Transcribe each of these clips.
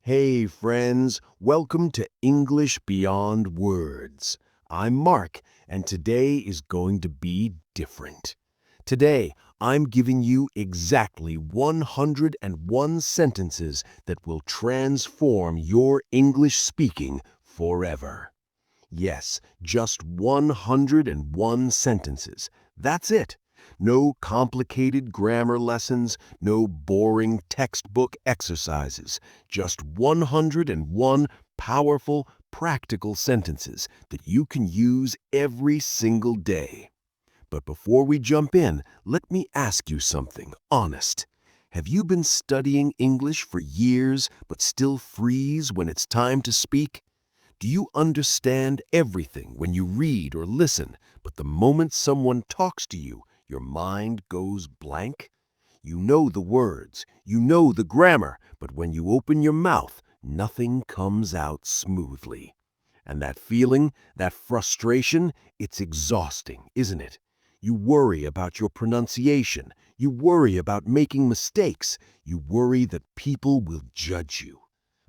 Hey friends, welcome to English Beyond Words. I'm Mark, and today is going to be different. Today, I'm giving you exactly 101 sentences that will transform your English speaking forever. Yes, just 101 sentences. That's it. No complicated grammar lessons, no boring textbook exercises. Just 101 powerful, practical sentences that you can use every single day. But before we jump in, let me ask you something honest. Have you been studying English for years but still freeze when it's time to speak? Do you understand everything when you read or listen, but the moment someone talks to you, your mind goes blank? You know the words, you know the grammar, but when you open your mouth, nothing comes out smoothly. And that feeling, that frustration, it's exhausting, isn't it? You worry about your pronunciation, you worry about making mistakes, you worry that people will judge you.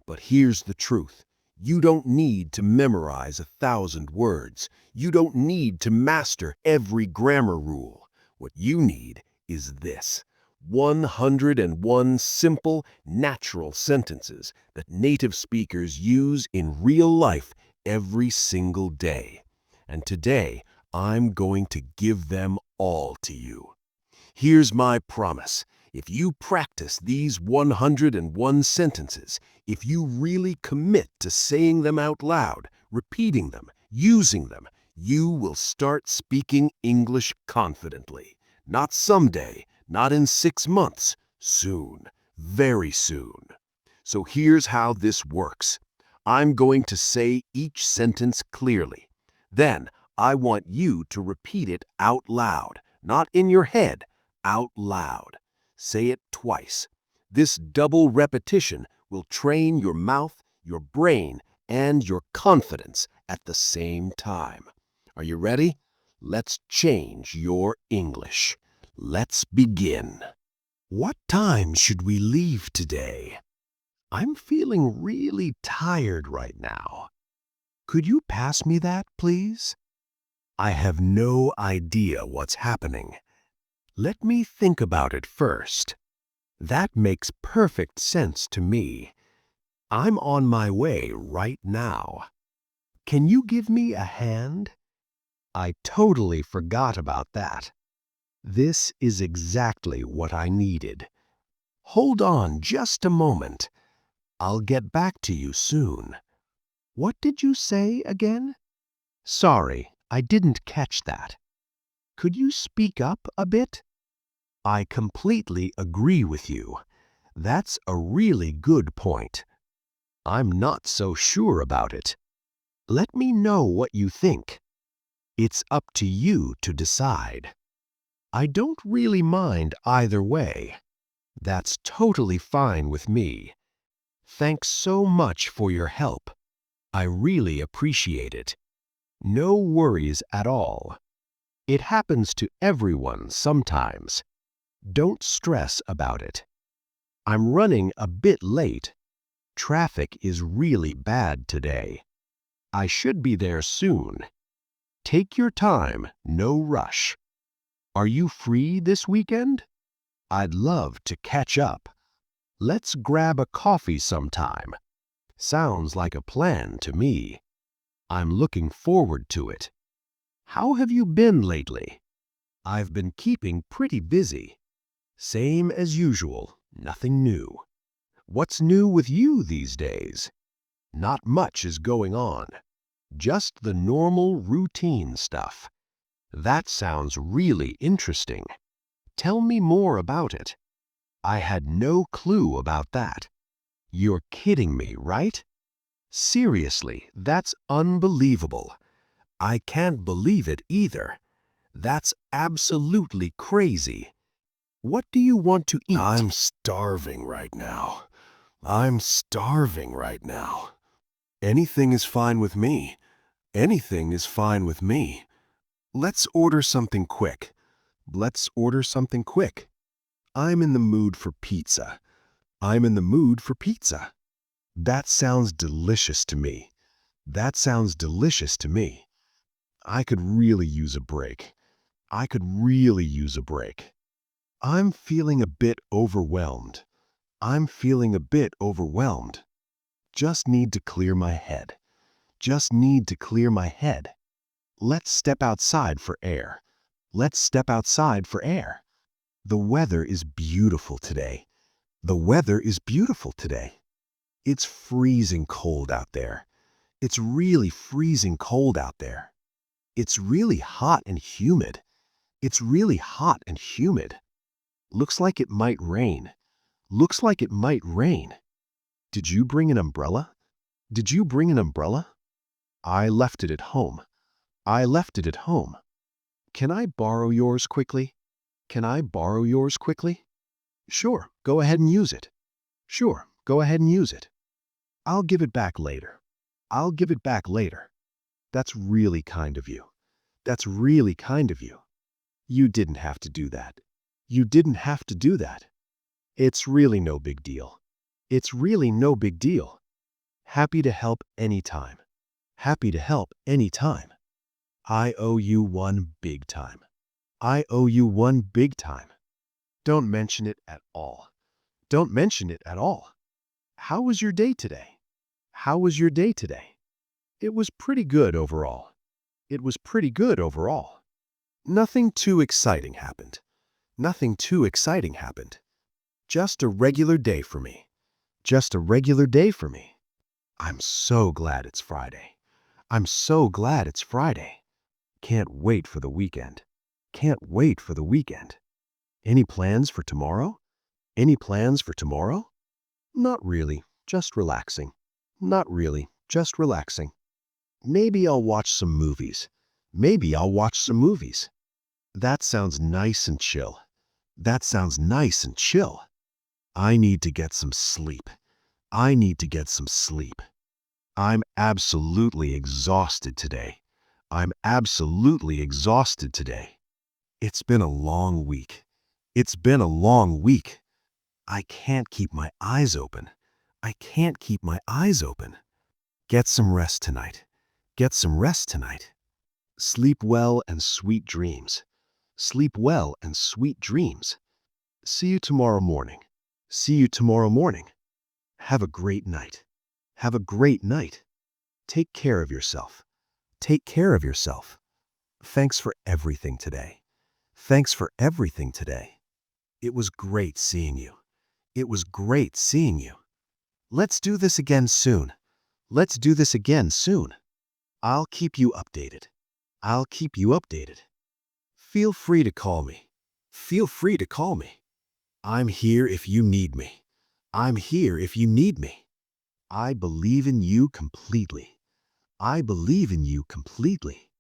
But here's the truth. You don't need to memorize 1,000 words. You don't need to master every grammar rule. What you need is this: 101 simple, natural sentences that native speakers use in real life every single day. And today, I'm going to give them all to you. Here's my promise. If you practice these 101 sentences, if you really commit to saying them out loud, repeating them, using them, you will start speaking English confidently. Not someday, not in 6 months, soon, very soon. So here's how this works. I'm going to say each sentence clearly. Then I want you to repeat it out loud, not in your head, out loud. Say it twice. This double repetition will train your mouth, your brain, and your confidence at the same time. Are you ready? Let's change your English. Let's begin. What time should we leave today? I'm feeling really tired right now. Could you pass me that, please? I have no idea what's happening. Let me think about it first. That makes perfect sense to me. I'm on my way right now. Can you give me a hand? I totally forgot about that. This is exactly what I needed. Hold on just a moment. I'll get back to you soon. What did you say again? Sorry, I didn't catch that. Could you speak up a bit? I completely agree with you. That's a really good point. I'm not so sure about it. Let me know what you think. It's up to you to decide. I don't really mind either way. That's totally fine with me. Thanks so much for your help. I really appreciate it. No worries at all. It happens to everyone sometimes. Don't stress about it. I'm running a bit late. Traffic is really bad today. I should be there soon. Take your time, no rush. Are you free this weekend? I'd love to catch up. Let's grab a coffee sometime. Sounds like a plan to me. I'm looking forward to it. How have you been lately? I've been keeping pretty busy. Same as usual, nothing new. What's new with you these days? Not much is going on. Just the normal routine stuff. That sounds really interesting. Tell me more about it. I had no clue about that. You're kidding me, right? Seriously, that's unbelievable. I can't believe it either. That's absolutely crazy. What do you want to eat? I'm starving right now. I'm starving right now. Anything is fine with me. Anything is fine with me. Let's order something quick. Let's order something quick. I'm in the mood for pizza. I'm in the mood for pizza. That sounds delicious to me. That sounds delicious to me. I could really use a break. I could really use a break. I'm feeling a bit overwhelmed. I'm feeling a bit overwhelmed. Just need to clear my head. Just need to clear my head. Let's step outside for air. Let's step outside for air. The weather is beautiful today. The weather is beautiful today. It's freezing cold out there. It's really freezing cold out there. It's really hot and humid. It's really hot and humid. Looks like it might rain. Looks like it might rain. Did you bring an umbrella? Did you bring an umbrella? I left it at home. I left it at home. Can I borrow yours quickly? Can I borrow yours quickly? Sure, go ahead and use it. Sure, go ahead and use it. I'll give it back later. I'll give it back later. That's really kind of you. That's really kind of you. You didn't have to do that. You didn't have to do that. It's really no big deal. It's really no big deal. Happy to help anytime. Happy to help anytime. I owe you one big time. I owe you one big time. Don't mention it at all. Don't mention it at all. How was your day today? How was your day today? It was pretty good overall. It was pretty good overall. Nothing too exciting happened. Nothing too exciting happened. Just a regular day for me. Just a regular day for me. I'm so glad it's Friday. I'm so glad it's Friday. Can't wait for the weekend. Can't wait for the weekend. Any plans for tomorrow? Any plans for tomorrow? Not really, just relaxing. Not really, just relaxing. Maybe I'll watch some movies. Maybe I'll watch some movies. That sounds nice and chill. That sounds nice and chill. I need to get some sleep. I need to get some sleep. I'm absolutely exhausted today. I'm absolutely exhausted today. It's been a long week. It's been a long week. I can't keep my eyes open. I can't keep my eyes open. Get some rest tonight. Get some rest tonight. Sleep well and sweet dreams. Sleep well and sweet dreams. See you tomorrow morning. See you tomorrow morning. Have a great night. Have a great night. Take care of yourself. Take care of yourself. Thanks for everything today. Thanks for everything today. It was great seeing you. It was great seeing you. Let's do this again soon. Let's do this again soon. I'll keep you updated. I'll keep you updated. Feel free to call me. Feel free to call me. I'm here if you need me. I'm here if you need me. I believe in you completely. I believe in you completely.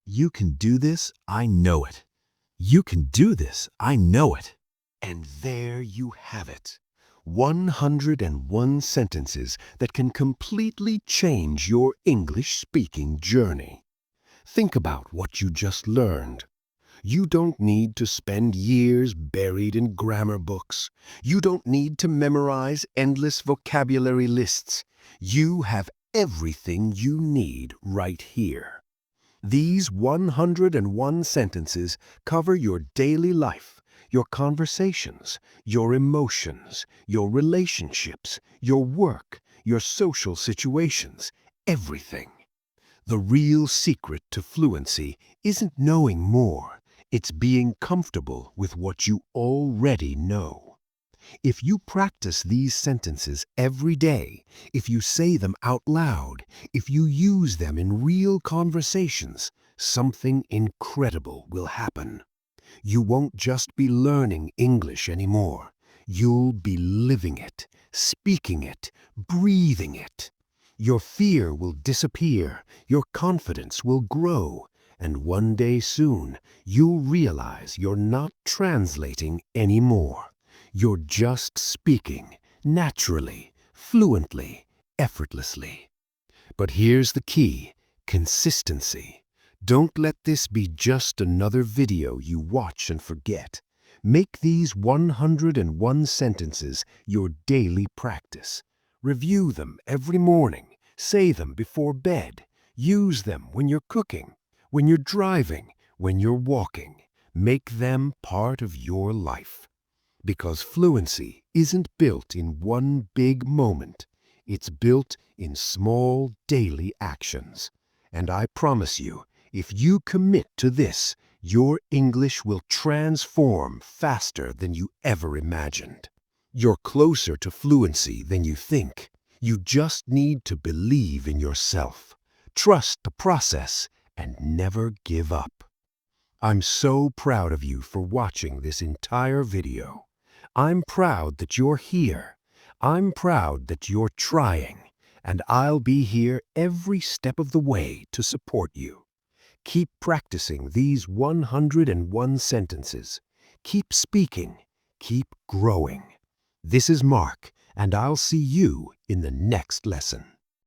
You can do this, I know it. You can do this, I know it. And there you have it. 101 sentences that can completely change your English speaking journey. Think about what you just learned. You don't need to spend years buried in grammar books. You don't need to memorize endless vocabulary lists. You have everything you need right here. These 101 sentences cover your daily life, your conversations, your emotions, your relationships, your work, your social situations, everything. The real secret to fluency isn't knowing more. It's being comfortable with what you already know. If you practice these sentences every day, if you say them out loud, if you use them in real conversations, something incredible will happen. You won't just be learning English anymore. You'll be living it, speaking it, breathing it. Your fear will disappear, your confidence will grow, and one day soon you'll realize you're not translating anymore. You're just speaking, naturally, fluently, effortlessly. But here's the key: consistency. Don't let this be just another video you watch and forget. Make these 101 sentences your daily practice. Review them every morning. Say them before bed. Use them when you're cooking, when you're driving, when you're walking. Make them part of your life. Because fluency isn't built in one big moment. It's built in small daily actions. And I promise you, if you commit to this, your English will transform faster than you ever imagined. You're closer to fluency than you think. You just need to believe in yourself, trust the process, and never give up. I'm so proud of you for watching this entire video. I'm proud that you're here. I'm proud that you're trying, and I'll be here every step of the way to support you. Keep practicing these 101 sentences. Keep speaking. Keep growing. This is Mark, and I'll see you in the next lesson.